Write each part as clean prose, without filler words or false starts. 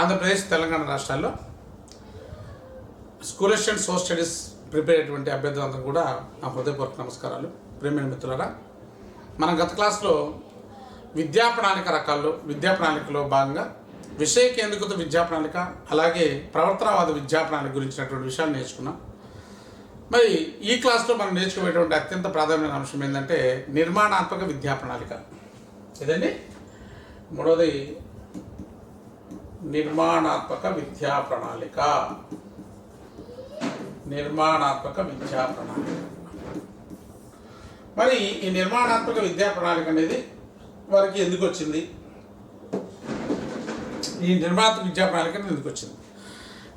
ఆంధ్రప్రదేశ్ తెలంగాణ రాష్ట్రాల్లో school assistant social studies prepare అయ్యేటువంటి అభ్యర్థులందరూ కూడా నా హృదయపూర్వక నమస్కారాలు. ప్రేమైన మిత్రులారా, మనం గత క్లాస్లో విద్యా ప్రణాళిక రకాల్లో విద్యా ప్రణాళికలో భాగంగా విషయ కేంద్రీకృత విద్యా ప్రణాళిక అలాగే ప్రవర్తనవాద విద్యా ప్రణాళిక గురించినటువంటి విషయాలు నేర్చుకున్నాం. మరి ఈ క్లాస్లో మనం నేర్చుకునేటువంటి అత్యంత ప్రాధాన్యమైన అంశం ఏంటంటే నిర్మాణాత్మక విద్యా ప్రణాళిక. ఇదండి మూడవది నిర్మాణాత్మక విద్యా ప్రణాళిక. నిర్మాణాత్మక విద్యా ప్రణాళిక. మరి ఈ నిర్మాణాత్మక విద్యా ప్రణాళిక అనేది వారికి ఎందుకు వచ్చింది? ఈ నిర్మాణాత్మక విద్యా ప్రణాళిక ఎందుకు వచ్చింది?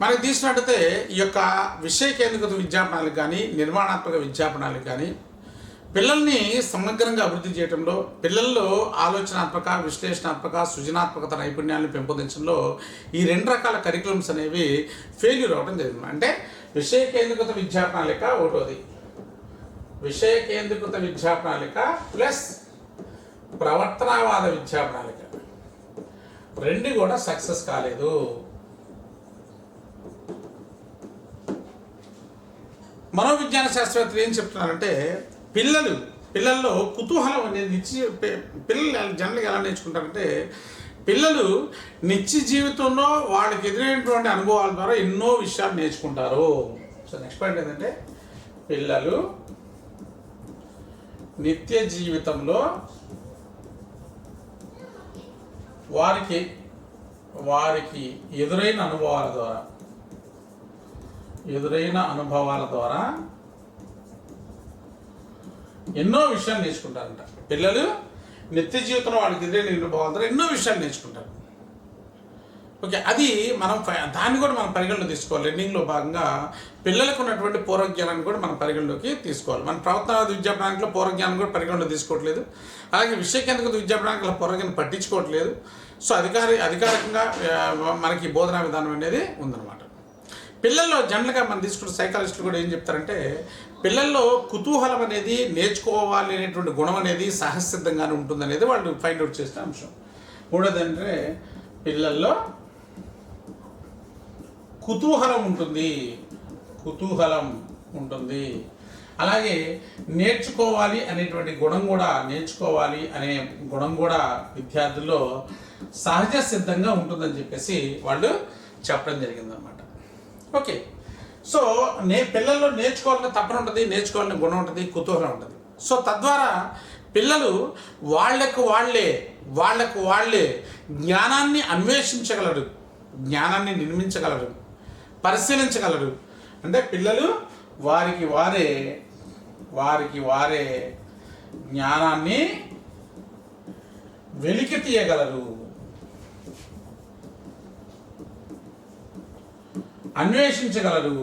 మనకి తీసినట్టయితే ఈ యొక్క విషయ కేంద్రీకృత విద్యా ప్రణాళిక కానీ నిర్మాణాత్మక విద్యా ప్రణాళిక కానీ పిల్లల్ని సమగ్రంగా అభివృద్ధి చేయడంలో, పిల్లల్లో ఆలోచనాత్మక, విశ్లేషణాత్మక, సృజనాత్మకత నైపుణ్యాలను పెంపొందించడంలో ఈ రెండు రకాల కరికులమ్స్ అనేవి ఫెయిల్యూర్ అవ్వడం జరిగింది. అంటే విషయ కేంద్రీకృత విద్యా ప్రణాళిక ఒకటోది, విషయ కేంద్రీకృత విద్యా ప్రణాళిక ప్లస్ ప్రవర్తనవాద విద్యా ప్రణాళిక రెండు కూడా సక్సెస్ కాలేదు. మనోవిజ్ఞాన శాస్త్రవేత్తలు ఏం చెప్తున్నారంటే పిల్లల్లో కుతూహలం అనేది పిల్లలు జనరల్గా ఎలా నేర్చుకుంటారంటే పిల్లలు నిత్య జీవితంలో వాళ్ళకి ఎదురైనటువంటి అనుభవాల ద్వారా ఎన్నో విషయాలు నేర్చుకుంటారు. సో నెక్స్ట్ పాయింట్ ఏంటంటే పిల్లలు నిత్య జీవితంలో వారికి ఎదురైన అనుభవాల ద్వారా ఎన్నో విషయాలు నేర్చుకుంటారంట. పిల్లలు నిత్య జీవితంలో వాళ్ళకి ఎదురైన అనుభవాల ద్వారా ఎన్నో విషయాలు నేర్చుకుంటారు. ఓకే, అది మనం దాన్ని కూడా మనం పరిగణలో తీసుకోవాలి. లెర్నింగ్లో భాగంగా పిల్లలకు ఉన్నటువంటి పూర్వజ్ఞానాన్ని కూడా మనం పరిగణలోకి తీసుకోవాలి. మన ప్రవర్తనవాద విద్యా ప్రణాళికలో పూర్వజ్ఞానం కూడా పరిగణలో తీసుకోవట్లేదు. అలాగే విషయ కేంద్రీకృత విద్యా ప్రణాళికలో పూర్వజ్ఞానం పట్టించుకోవట్లేదు. సో అధికారికంగా మనకి బోధనా విధానం అనేది ఉందన్నమాట. పిల్లల్లో జనరల్గా మనం తీసుకున్న సైకాలజిస్టులు కూడా ఏం చెప్తారంటే పిల్లల్లో కుతూహలం అనేది, నేర్చుకోవాలి అనేటువంటి గుణం అనేది సహజసిద్ధంగానే ఉంటుందనేది వాళ్ళు ఫైండ్ అవుట్ చేసిన అంశం. మూడోది అంటే పిల్లల్లో కుతూహలం ఉంటుంది. అలాగే నేర్చుకోవాలి అనే గుణం కూడా విద్యార్థుల్లో సహజ సిద్ధంగా ఉంటుందని చెప్పేసి వాళ్ళు చెప్పడం జరిగిందనమాట. ఓకే, సో పిల్లల్లో నేర్చుకోవాలని తపన ఉంటుంది, నేర్చుకోవాలని గుణం ఉంటుంది, కుతూహలం ఉంటుంది. సో తద్వారా పిల్లలు వాళ్ళకు వాళ్ళే జ్ఞానాన్ని అన్వేషించగలరు, జ్ఞానాన్ని నిర్మించగలరు, పరిశీలించగలరు. అంటే పిల్లలు వారికి వారే జ్ఞానాన్ని వెలికి తీయగలరు, అన్వేషించగలరు.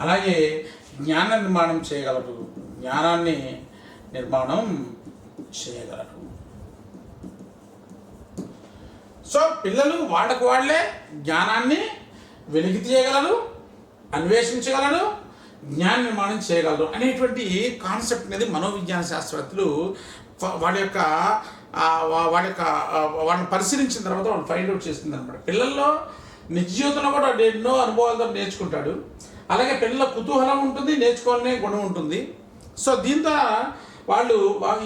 అలాగే జ్ఞానాన్ని నిర్మాణం చేయగలరు. సో పిల్లలు వాళ్ళే జ్ఞానాన్ని వెలికి తీయగలరు, అన్వేషించగలరు, జ్ఞాన నిర్మాణం చేయగలరు అనేటువంటి కాన్సెప్ట్ అనేది మనోవిజ్ఞాన శాస్త్రవేత్తలు వాళ్ళని పరిశీలించిన తర్వాత వాళ్ళు ఫైండ్ అవుట్ చేస్తుంది అనమాట. పిల్లల్లో నిజ జీవితంలో కూడా ఎన్నో అనుభవాలతో నేర్చుకుంటాడు. అలాగే పిల్లల కుతూహలం ఉంటుంది, నేర్చుకోవాలనే గుణం ఉంటుంది. సో దీంతో వాళ్ళు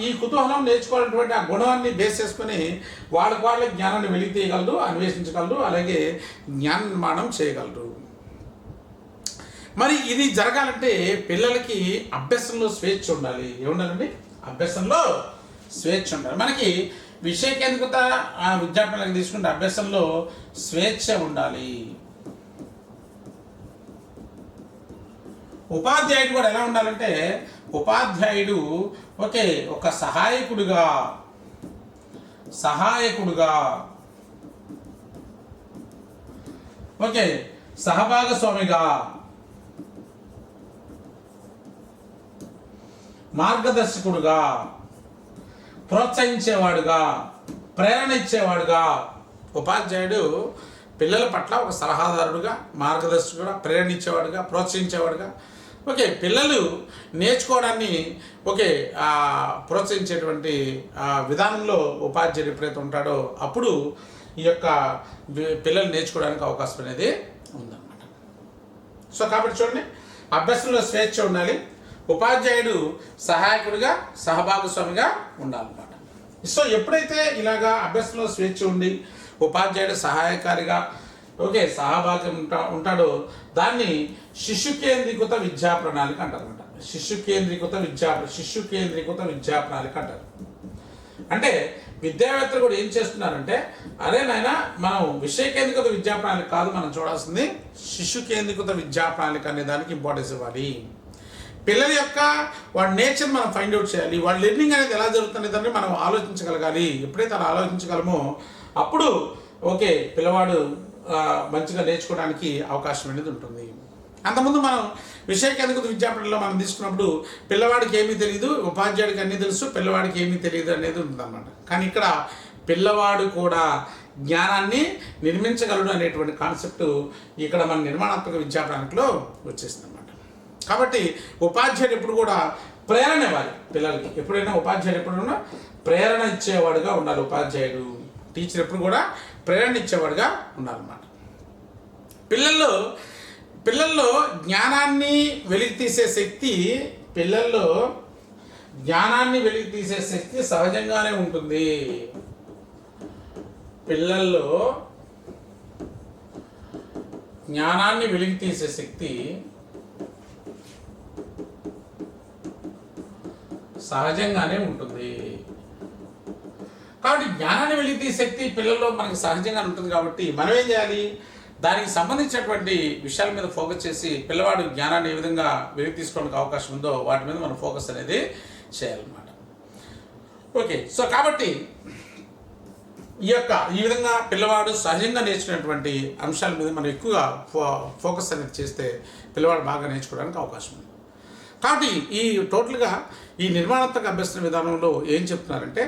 ఈ కుతూహలం, నేర్చుకోవాలనేటువంటి ఆ గుణాన్ని బేస్ చేసుకొని వాళ్ళ జ్ఞానాన్ని వెలికి తీయగలరు, అన్వేషించగలరు, అలాగే జ్ఞాన నిర్మాణం చేయగలరు. మరి ఇది జరగాలంటే పిల్లలకి అభ్యాసంలో స్వేచ్ఛ ఉండాలి. ఏముండాలండి? అభ్యాసంలో స్వేచ్ఛ ఉండాలి. మనకి విషయ కేంద్రీకృత విద్యార్థులకు తీసుకుంటే అభ్యాసంలో స్వేచ్ఛ ఉండాలి. ఉపాధ్యాయుడు కూడా ఎలా ఉండాలంటే ఉపాధ్యాయుడు ఒక సహాయకుడుగా సహభాగస్వామిగా, మార్గదర్శకుడుగా, ప్రోత్సహించేవాడుగా, ప్రేరణ ఇచ్చేవాడుగా ఉపాధ్యాయుడు పిల్లల పట్ల ఒక సలహాదారుడుగా, మార్గదర్శకుడుగా, ప్రేరణ ఇచ్చేవాడుగా, ప్రోత్సహించేవాడుగా, ఓకే, పిల్లలు నేర్చుకోవడాన్ని ప్రోత్సహించేటువంటి విధానంలో ఉపాధ్యాయుడు ఎప్పుడైతే ఉంటాడో అప్పుడు ఈ యొక్క పిల్లలు నేర్చుకోవడానికి అవకాశం అనేది ఉందన్నమాట. సో కాబట్టి చూడండి, అభ్యాసంలో స్వేచ్ఛ ఉండాలి, ఉపాధ్యాయుడు సహాయకుడిగా సహభాగస్వామిగా ఉండాలన్నమాట. సో ఎప్పుడైతే ఇలాగా అభ్యాసంలో స్వేచ్ఛ ఉండి ఉపాధ్యాయుడు సహాయకారిగా సహభాగి ఉంటాడో దాన్ని శిశు కేంద్రీకృత విద్యా ప్రణాళిక అంటారన్నమాట. శిశు కేంద్రీకృత విద్యా ప్రణాళిక అంటారు. అంటే విద్యావేత్తలు కూడా ఏం చేస్తున్నారంటే, అరే నాయన మనం విషయ కేంద్రీకృత విద్యా ప్రణాళిక కాదు మనం చూడాల్సింది, శిశు కేంద్రీకృత విద్యా ప్రణాళిక అనే దానికి ఇంపార్టెన్స్ ఇవ్వాలి. పిల్లల యొక్క వాడి నేచర్ మనం ఫైండ్ అవుట్ చేయాలి, వాళ్ళ లెర్నింగ్ అనేది ఎలా జరుగుతుంది దాన్ని మనం ఆలోచించగలగాలి. ఎప్పుడైతే అలా ఆలోచించగలమో అప్పుడు పిల్లవాడు మంచిగా నేర్చుకోవడానికి అవకాశం అనేది ఉంటుంది. అంతకుముందు మనం విషయ కేంద్రీకృత విద్యాపీఠంలో మనం తీసుకున్నప్పుడు పిల్లవాడికి ఏమీ తెలియదు, ఉపాధ్యాయుడికి అన్నీ తెలుసు, పిల్లవాడికి ఏమీ తెలియదు అనేది ఉందన్నమాట. కానీ ఇక్కడ పిల్లవాడు కూడా జ్ఞానాన్ని నిర్మించగలడు అనేటువంటి కాన్సెప్ట్ ఇక్కడ మన నిర్మాణాత్మక విద్యాప్రణాళికలో వచ్చేసింది అన్నమాట. కాబట్టి ఉపాధ్యాయుడు ఎప్పుడు కూడా ప్రేరణ ఇవ్వాలి పిల్లలకి. ఎప్పుడైనా ఉపాధ్యాయుడు ఎప్పుడైనా ప్రేరణ ఇచ్చేవాడుగా ఉండాలి. ఉపాధ్యాయుడు టీచర్ ఎప్పుడు కూడా ప్రేరణ ఇచ్చేవాడుగా ఉండాలన్నమాట. పిల్లల్లో జ్ఞానాన్ని వెలికి తీసే శక్తి సహజంగానే ఉంటుంది. పిల్లల్లో జ్ఞానాన్ని వెలికి తీసే శక్తి సహజంగానే ఉంటుంది. కాబట్టి జ్ఞానాన్ని వెలికి తీసే శక్తి పిల్లల్లో మనకి సహజంగా ఉంటుంది. కాబట్టి మనం ఏం చేయాలి, దానికి సంబంధించినటువంటి విషయాల మీద ఫోకస్ చేసి పిల్లవాడు జ్ఞానాన్ని ఏ విధంగా వెలికి తీసుకోవడానికి అవకాశం ఉందో వాటి మీద మనం ఫోకస్ అనేది చేయాలన్నమాట. సో కాబట్టి ఈ విధంగా పిల్లవాడు సహజంగా నేర్చుకునేటువంటి అంశాల మీద మనం ఎక్కువగా ఫోకస్ అనేది చేస్తే పిల్లవాడు బాగా నేర్చుకోవడానికి అవకాశం ఉంది. కాబట్టి టోటల్గా ఈ నిర్మాణాత్మక అభ్యసన విధానంలో ఏం చెప్తున్నారంటే,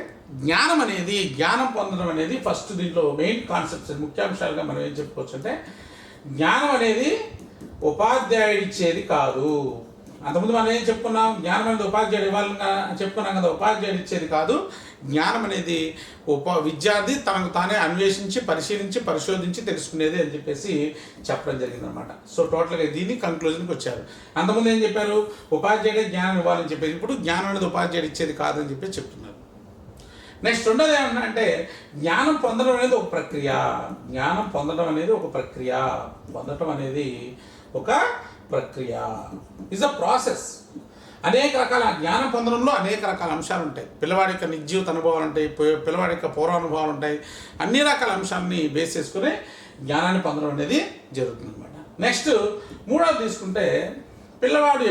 జ్ఞానం పొందడం అనేది ఫస్ట్ దీంట్లో మెయిన్ కాన్సెప్ట్స్, ముఖ్యాంశాలుగా మనం ఏం చెప్పుకోవచ్చు అంటే, జ్ఞానం అనేది ఉపాధ్యాయుడు ఇచ్చేది కాదు. అంతకుముందు మనం ఏం చెప్పుకున్నాం, జ్ఞానం అనేది ఉపాధ్యాయుడు ఇవ్వాలని చెప్పుకున్నాం కదా. ఉపాధ్యాయుడు ఇచ్చేది కాదు, జ్ఞానం అనేది విద్యార్థి తనకు తానే అన్వేషించి పరిశోధించి తెలుసుకునేది అని చెప్పేసి చెప్పడం జరిగిందనమాట. సో టోటల్గా దీన్ని కంక్లూజన్కి వచ్చారు. అంతకుముందు ఏం చెప్పారు, ఉపాధ్యాయుడే జ్ఞానం ఇవ్వాలని చెప్పేసి, ఇప్పుడు జ్ఞానం అనేది ఉపాధ్యాయుడు ఇచ్చేది కాదని చెప్పి చెప్తున్నారు. నెక్స్ట్ రెండోది ఏమన్నా జ్ఞానం పొందడం అనేది ఒక ప్రక్రియ. పొందడం అనేది ఒక ప్రక్రియ ఇస్ అ ప్రాసెస్. అనేక రకాల జ్ఞానం పొందడంలో అనేక రకాల అంశాలు ఉంటాయి. పిల్లవాడి యొక్క నిజ జీవిత అనుభవాలు ఉంటాయి, పిల్లవాడి యొక్క పూర్వానుభవాలు ఉంటాయి. అన్ని రకాల అంశాలని బేస్ చేసుకుని జ్ఞానాన్ని పొందడం అనేది జరుగుతుంది అనమాట. నెక్స్ట్ మూడవది తీసుకుంటే, పిల్లవాడి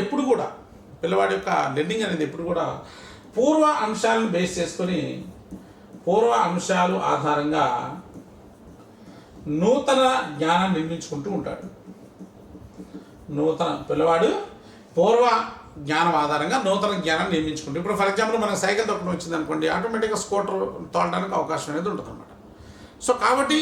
యొక్క లెర్నింగ్ అనేది ఎప్పుడు కూడా పూర్వ అంశాలను బేస్ చేసుకొని, పూర్వ అంశాలు ఆధారంగా నూతన జ్ఞానాన్ని నిర్మించుకుంటూ ఉంటాడు. పిల్లవాడు పూర్వ జ్ఞానం ఆధారంగా నూతన జ్ఞానాన్ని నిర్మించుకుంటాడు. ఇప్పుడు ఫర్ ఎగ్జాంపుల్ మనకు సైకిల్ తొక్కడం వచ్చింది అనుకోండి, ఆటోమేటిక్గా స్కూటర్ తోలడానికి అవకాశం అనేది ఉంటుంది అనమాట. సో కాబట్టి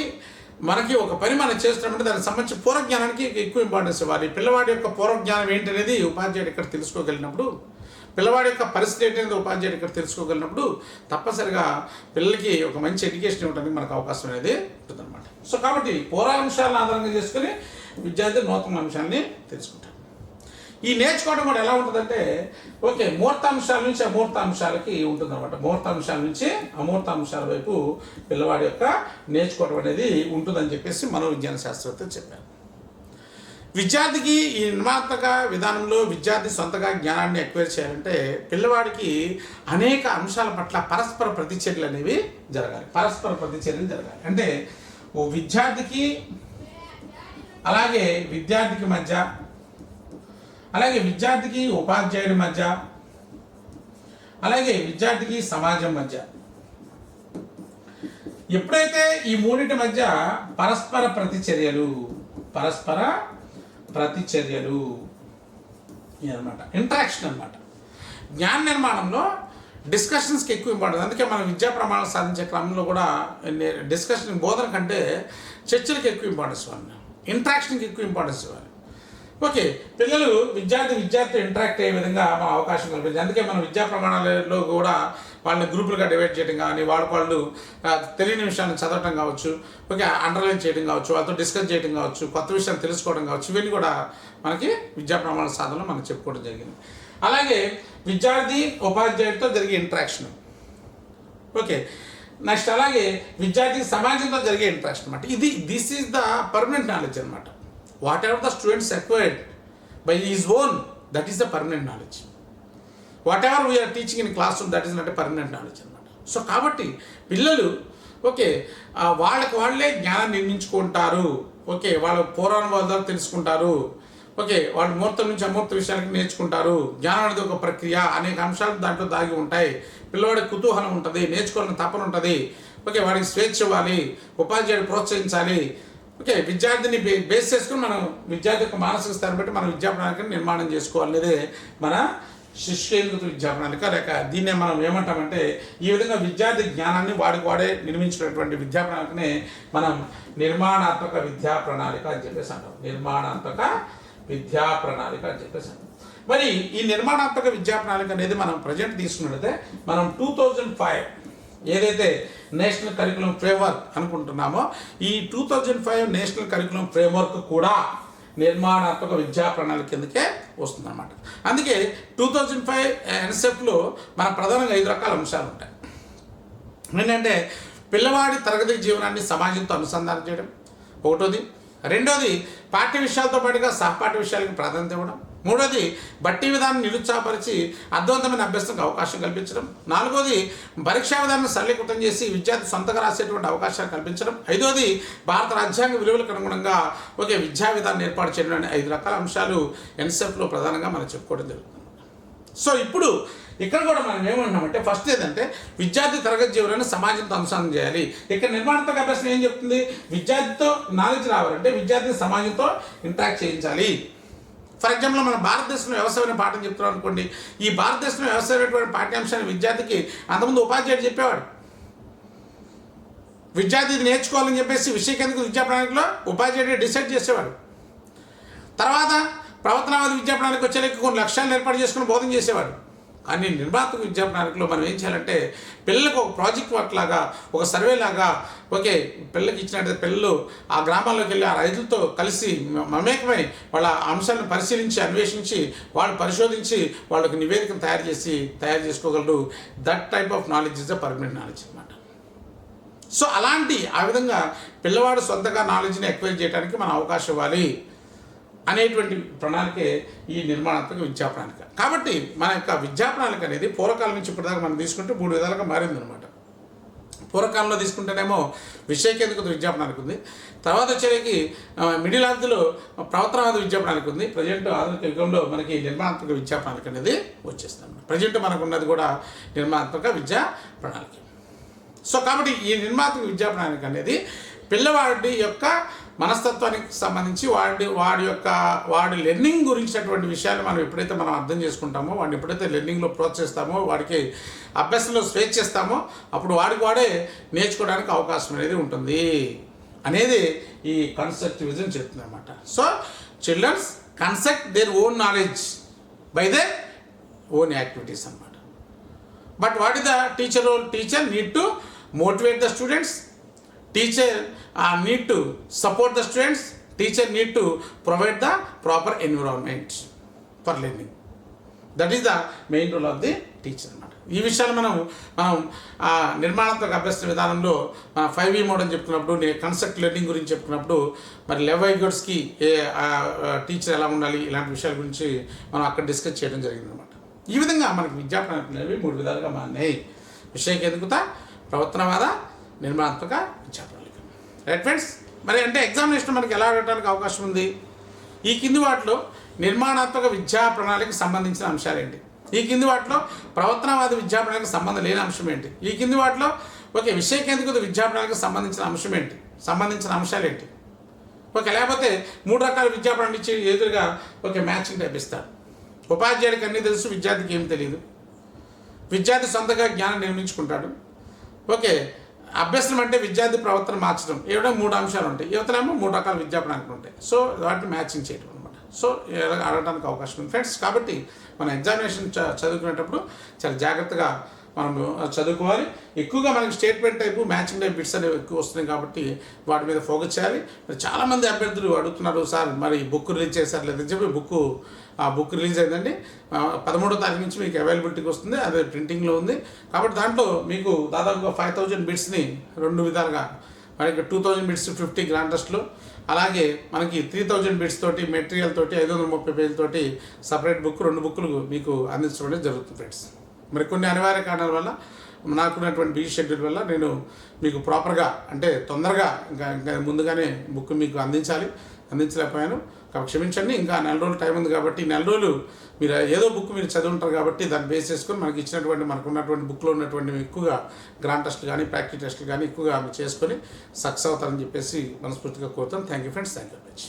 మనకి ఒక పని మనం చేస్తున్నామంటే దానికి సంబంధించి పూర్వ జ్ఞానానికి ఎక్కువ ఇంపార్టెన్స్ ఇవ్వాలి. పిల్లవాడి యొక్క పూర్వ జ్ఞానం ఏంటనేది ఉపాధ్యాయుడు ఇక్కడ తెలుసుకోగలిగినప్పుడు, పిల్లవాడి యొక్క పరిస్థితి ఏంటనేది ఉపాధ్యాయుడు ఇక్కడ తెలుసుకోగలిగినప్పుడు తప్పనిసరిగా పిల్లలకి ఒక మంచి ఎడ్యుకేషన్ ఇవ్వడానికి మనకు అవకాశం అనేది ఉంటుందన్నమాట. సో కాబట్టి పూర్వ అంశాలను ఆధారంగా చేసుకుని విద్యార్థి నూతన అంశాన్ని తెలుసుకుంటారు. ఈ నేర్చుకోవడం కూడా ఎలా ఉంటుందంటే, మూర్త అంశాల నుంచి అమూర్త అంశాలకి ఉంటుందన్నమాట. మూర్త అంశాల నుంచి అమూర్త అంశాల వైపు పిల్లవాడి యొక్క నేర్చుకోవడం అనేది ఉంటుందని చెప్పేసి మనోవిజ్ఞాన శాస్త్రవేత్తలు చెప్పారు. విద్యార్థికి ఈ నిర్మాణాత్మక విధానంలో విద్యార్థి సొంతగా జ్ఞానాన్ని ఎక్వైర్ చేయాలంటే పిల్లవాడికి అనేక అంశాల పట్ల పరస్పర ప్రతిచర్యలు అనేవి జరగాలి. అంటే ఓ విద్యార్థికి అలాగే విద్యార్థికి మధ్య, అలాగే విద్యార్థికి ఉపాధ్యాయుడి మధ్య, అలాగే విద్యార్థికి సమాజం మధ్య, ఎప్పుడైతే ఈ మూడింటి మధ్య పరస్పర ప్రతిచర్యలు అన్నమాట, ఇంటరాక్షన్ అన్నమాట. జ్ఞాన నిర్మాణంలో డిస్కషన్స్కి ఎక్కువ ఇంపార్టెన్స్. అందుకే మనం విద్యా ప్రమాణాలు సాధించే క్రమంలో కూడా బోధన కంటే చర్చలకు ఎక్కువ ఇంపార్టెన్స్ ఇవ్వాలి, ఇంటరాక్షన్కి ఎక్కువ ఇంపార్టెన్స్ ఇవ్వాలి. ఓకే, పిల్లలు విద్యార్థి ఇంటరాక్ట్ అయ్యే విధంగా మనం అవకాశం కల్పించాలి. అందుకే మనం విద్యా ప్రమాణాలలో కూడా వాళ్ళని గ్రూపులుగా డివైడ్ చేయడం కానీ, వాళ్ళు తెలియని విషయాన్ని చదవటం కావచ్చు, ఓకే, అండర్లైన్ చేయడం కావచ్చు, వాళ్ళతో డిస్కస్ చేయడం కావచ్చు, కొత్త విషయాలు తెలుసుకోవడం కావచ్చు, ఇవన్నీ కూడా మనకి విద్యా ప్రమాణ సాధనలో మనం చెప్పుకోవడం జరిగింది. అలాగే విద్యార్థి ఉపాధ్యాయుడితో జరిగే ఇంటరాక్షన్. ఓకే, నెక్స్ట్ అలాగే విద్యార్థి సమాజంతో జరిగే ఇంటరాక్షన్ అనమాట. This is the permanent knowledge అనమాట. Whatever the students acquired by his own, that is the permanent knowledge. Whatever we are teaching in classroom, that is not a permanent knowledge అనమాట. So కాబట్టి పిల్లలు okay వాళ్ళే జ్ఞానం నిర్మించుకుంటారు. Okay, వాళ్ళ పురాణాల ద్వారా తెలుసుకుంటారు. ఓకే, వాళ్ళు మూర్తం నుంచి అమూర్త విషయాలకి నేర్చుకుంటారు. జ్ఞానం అనేది ఒక ప్రక్రియ, అనేక అంశాలు దాంట్లో దాగి ఉంటాయి. పిల్లవాడికి కుతూహలం ఉంటుంది, నేర్చుకోవాలని తపన ఉంటుంది. ఓకే, వాడికి స్వేచ్ఛ ఇవ్వాలి, ఉపాధ్యాయుడు ప్రోత్సహించాలి. ఓకే, విద్యార్థిని బేస్ చేసుకుని మనం విద్యార్థి యొక్క మానసిక స్థాయిని బట్టి మనం విద్యా ప్రణాళికను నిర్మాణం చేసుకోవాలనేదే మన శిష్యేంద్రిత విద్యా ప్రణాళిక. లేక దీన్నే మనం ఏమంటామంటే, ఈ విధంగా విద్యార్థి జ్ఞానాన్ని వాడే నిర్మించినటువంటి విద్యా ప్రణాళికనే మనం నిర్మాణాత్మక విద్యా ప్రణాళిక అని చెప్పేసి అంటాం. నిర్మాణాత్మక విద్యా ప్రణాళిక అని చెప్పేసి అంటాం. మరి ఈ నిర్మాణాత్మక విద్యా ప్రణాళిక అనేది మనం ప్రజెంట్ తీసుకున్నట్లయితే మనం 2005 ఏదైతే నేషనల్ కరికులం ఫ్రేమ్వర్క్ అనుకుంటున్నామో, ఈ 2005 నేషనల్ కరికులం ఫ్రేమ్వర్క్ కూడా నిర్మాణాత్మక విద్యా ప్రణాళిక కిందకే వస్తుందన్నమాట. అందుకే 2005 ఎన్ఎస్ఎఫ్లో మన ప్రధానంగా 5 రకాల అంశాలు ఉంటాయి. ఏంటంటే పిల్లవాడి తరగతి జీవనాన్ని సమాజంతో అనుసంధానం చేయడం ఒకటోది. రెండోది పాఠ్య విషయాలతో పాటుగా సహపాఠ్య విషయాలకు ప్రాధాన్యత ఇవ్వడం. మూడోది బట్టి విధానం నిరుత్సాహపరిచి అర్థవంతమైన అభ్యసనకు అవకాశం కల్పించడం. నాలుగోది పరీక్షా విధానాన్ని సరళీకృతం చేసి విద్యార్థి సొంతంగా రాసేటువంటి అవకాశాలు కల్పించడం. ఐదోది భారత రాజ్యాంగ విలువలకు అనుగుణంగా ఒకే విద్యా విధానం ఏర్పాటు చేయడం అనే 5 రకాల అంశాలు ఎన్ఎస్ఎఫ్లో ప్రధానంగా మనం చెప్పుకోవడం జరుగుతుంది. సో ఇప్పుడు ఇక్కడ కూడా మనం ఏమంటున్నామంటే, ఫస్ట్ ఏంటంటే విద్యార్థి తరగతి జీవనాన్ని సమాజంతో అనుసంధానం చేయాలి. ఇక్కడ నిర్మాణాత్మక అభ్యాసం ఏం చెప్తుంది? విద్యార్థితో నాలెడ్జ్ రావాలంటే విద్యార్థిని సమాజంతో ఇంటరాక్ట్ చేయించాలి. ఫర్ ఎగ్జాంపుల్ మన భారతదేశంలో వ్యవసాయం పాఠం చెప్తున్నాం అనుకోండి. ఈ భారతదేశంలో వ్యవసాయమైనటువంటి పాఠ్యాంశాన్ని విద్యార్థికి అంతకుముందు ఉపాధ్యాయుడు చెప్పేవాడు. విద్యార్థి ఇది నేర్చుకోవాలని చెప్పేసి విషయ కేంద్రిత విద్యా ప్రణాళికలో ఉపాధ్యాయుడు డిసైడ్ చేసేవాడు. తర్వాత ప్రవర్తనవాద విద్యా ప్రణాళిక వచ్చేసరికి కొన్ని లక్ష్యాలను ఏర్పాటు చేసుకుని బోధన చేసేవాడు. కానీ నిర్మాణాత్మక విద్యా ప్రణాళికలో మనం ఏం చేయాలంటే, పిల్లలకు ఒక ప్రాజెక్ట్ వర్క్ లాగా, ఒక సర్వే లాగా, ఓకే, పిల్లలకి ఇచ్చినట్టు పిల్లలు ఆ గ్రామాల్లోకి వెళ్ళి ఆ రైతులతో కలిసి మమేకమై వాళ్ళ అంశాలను పరిశీలించి అన్వేషించి వాళ్ళు పరిశోధించి వాళ్ళకి నివేదికను తయారు చేసుకోగలరు. That type of knowledge is the permanent knowledge అనమాట. సో అలాంటి ఆ విధంగా పిల్లవాడు సొంతగా నాలెడ్జ్ని ఎక్వైర్ చేయడానికి మనం అవకాశం ఇవ్వాలి అనేటువంటి ప్రణాళికే ఈ నిర్మాణాత్మక విద్యా ప్రణాళిక. కాబట్టి మన యొక్క విద్యా ప్రణాళిక అనేది పూర్వకాలం నుంచి ఇప్పటిదాకా మనం తీసుకుంటే 3 విధాలుగా మారిందనమాట. పూర్వకాలంలో తీసుకుంటేనేమో విషయ కేంద్రీకృత విద్యా ప్రణాళిక ఉంది. తర్వాత వచ్చేకి మిడిల్ ఆఫ్లో ప్రవర్తనవాద విద్యా ప్రణాళిక ఉంది. ప్రజెంట్ ఆధునిక యుగంలో మనకి నిర్మాణాత్మక విద్యా ప్రణాళిక అనేది వచ్చేస్తుంది. ప్రజెంట్ మనకు ఉన్నది కూడా నిర్మాణాత్మక విద్యా ప్రణాళిక. సో కాబట్టి ఈ నిర్మాణాత్మక విద్యా ప్రణాళిక అనేది పిల్లవాడి యొక్క మనస్తత్వానికి సంబంధించి వాడి లెర్నింగ్ గురించినటువంటి విషయాలు మనం ఎప్పుడైతే మనం అర్థం చేసుకుంటామో, వాడిని ఎప్పుడైతే లెర్నింగ్లో ప్రోత్సహిస్తామో, వాడికి అభ్యాసంలో స్వేచ్ఛ ఇస్తామో, అప్పుడు వాడే నేర్చుకోవడానికి అవకాశం అనేది ఉంటుంది అనేది ఈ కన్స్ట్రక్టివిజం చెప్తుంది అనమాట. So children's construct their own knowledge by their own activities అనమాట. But what is the teacher role? Teacher need to motivate the students. Teacher need to support the students. Teacher need to provide the proper environment for learning. That is the main role of the teacher అన్నమాట. ఈ విషయాలు మనం నిర్మాణాత్మక అభ్యాస విధానంలో 5E model చెప్తున్నప్పుడు, concept learning గురించి చెప్పుకున్నప్పుడు, మరి లెవై గోడ్స్కి టీచర్ ఎలా ఉండాలి, ఇలాంటి విషయాల గురించి మనం అక్కడ డిస్కస్ చేయడం జరిగిందనమాట. ఈ విధంగా మనకి విద్యా ప్రణాళికలు అనేవి 3 విధాలుగా మారినాయి. విషయ కేంద్రీకృత, ప్రవర్తనవాద, నిర్మాణాత్మక విద్యా ప్రణాళిక. రైట్ ఫ్రెండ్స్, మరి అంటే ఎగ్జామినేషన్ మనకి ఎలా అడగడానికి అవకాశం ఉంది? ఈ కింది వాటిలో నిర్మాణాత్మక విద్యా ప్రణాళికకు సంబంధించిన అంశాలు ఏంటి? ఈ కింది వాటిలో ప్రవర్తనవాద విద్యా ప్రణాళికకు సంబంధం లేని అంశం ఏంటి? ఈ కింది వాటిలో విషయ కేంద్రీకృత విద్యా ప్రణాళికకు సంబంధించిన అంశం ఏంటి? సంబంధించిన అంశాలు ఏంటి? లేకపోతే 3 రకాల విద్యా ప్రణాళిక ఇచ్చి ఎదురుగా మ్యాచింగ్ టైప్ ఇస్తాడు. ఉపాధ్యాయుడికి అన్నీ తెలుసు, విద్యార్థికి ఏం తెలియదు. విద్యార్థి సొంతంగా జ్ఞానం నిర్మించుకుంటాడు. అభ్యసనం అంటే విద్యార్థి ప్రవర్తన మార్చడం. ఏవో 3 అంశాలు ఉంటాయి. యువతలేమో 3 రకాల విద్యా ప్రణాళికలు ఉంటాయి. సో వాటిని మ్యాచింగ్ చేయడం అనమాట. సో అడగడానికి అవకాశం ఉంది ఫ్రెండ్స్. కాబట్టి మన ఎగ్జామినేషన్ చదువుకునేటప్పుడు చాలా జాగ్రత్తగా మనం చదువుకోవాలి. ఎక్కువగా మనకి statement type matching type bits అనేవి ఎక్కువ వస్తున్నాయి కాబట్టి వాటి మీద ఫోకస్ చేయాలి. మరి చాలామంది అభ్యర్థులు అడుగుతున్నారు, సార్ మరి బుక్ రిలీజ్ చేశారు లేదని చెప్పి. బుక్ రిలీజ్ అయిందండి. 13వ తారీఖు నుంచి మీకు అవైలబిలిటీకి వస్తుంది, అదే ప్రింటింగ్లో ఉంది. కాబట్టి దాంట్లో మీకు దాదాపుగా 5000 బిట్స్ని 2 విధాలుగా, మనకి 2000 బిట్స్ 50 గ్రాండ్ టెస్ట్లో, అలాగే మనకి 3000 బిట్స్ తోటి మెటీరియల్ తోటి 530 పేజీలతోటి సపరేట్ బుక్ 2 బుక్లు మీకు అందించడం అనేది జరుగుతుంది ఫ్రెండ్స్. మరి కొన్ని అనివార్య కారణాల వల్ల, నాకున్నటువంటి బిజీ షెడ్యూల్ వల్ల నేను మీకు ప్రాపర్గా అంటే తొందరగా ఇంకా ముందుగానే బుక్ మీకు అందించలేకపోయాను. కాబట్టి క్షమించండి. ఇంకా 4 రోజులు టైం ఉంది కాబట్టి 4 రోజులు మీరు ఏదో బుక్ మీరు చదివి ఉంటారు కాబట్టి దాన్ని బేస్ చేసుకొని మనకు ఉన్నటువంటి బుక్లో ఉన్నటువంటి ఎక్కువగా గ్రాండ్ టెస్ట్లు కానీ ప్రాక్టీస్ టెస్ట్లు కానీ ఎక్కువగా చేసుకొని సక్సెస్ అవుతారని చెప్పేసి మనస్ఫూర్తిగా కోరుతాను. Thank you friends. Thank you very much.